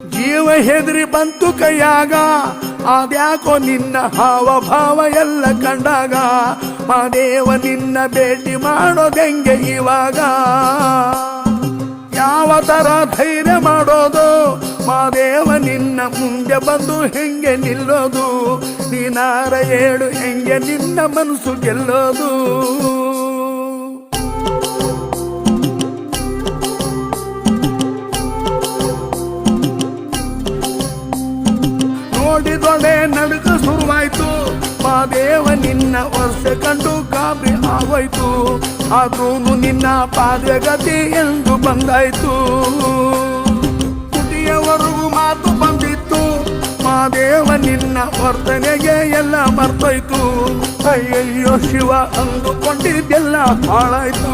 ಜೀವ ಹೆದರಿ ಬಂತು ಕೈಯಾಗ, ಅದ್ಯಾಕೋ ನಿನ್ನ ಹಾವ ಭಾವ ಎಲ್ಲ ಕಂಡಾಗ, ಮಾದೇವ ನಿನ್ನ ಭೇಟಿ ಮಾಡೋದೆಂಗೆ ಇವಾಗ, ಯಾವ ತರ ಧೈರ್ಯ ಮಾಡೋದು, ಮಾದೇವ ನಿನ್ನ ಮುಂದೆ ಬಂದು ಹೆಂಗೆ ನಿಲ್ಲೋದು, ನೀನಾರ ಹೇಳು ಹೆಂಗೆ ನಿನ್ನ ಮನಸ್ಸು ಗೆಲ್ಲೋದು. ನೋಡಿದೊಡೆ ನಡುಕ ಶುರುವಾಯ್ತು, ಮಾದೇವ ನಿನ್ನ ವರ್ಷ ಕಂಡು ಗಾಬರಿ ಆಗೋಯ್ತು, ಆದ್ರೂ ನಿನ್ನ ಪಾದಗತಿ ಎಂದು ಬಂದಾಯ್ತು. ತುಟಿಯವರೆಗೂ ಮಾತು ಬಂದಿತ್ತು, ಮಾದೇವ ನಿನ್ನ ವರ್ತನೆಗೆ ಎಲ್ಲ ಮರ್ತೋಯ್ತು. ಅಯ್ಯಯ್ಯೋ ಶಿವ ಅಂದುಕೊಂಡಿದ್ದೆಲ್ಲ ಹಾಳಾಯ್ತು.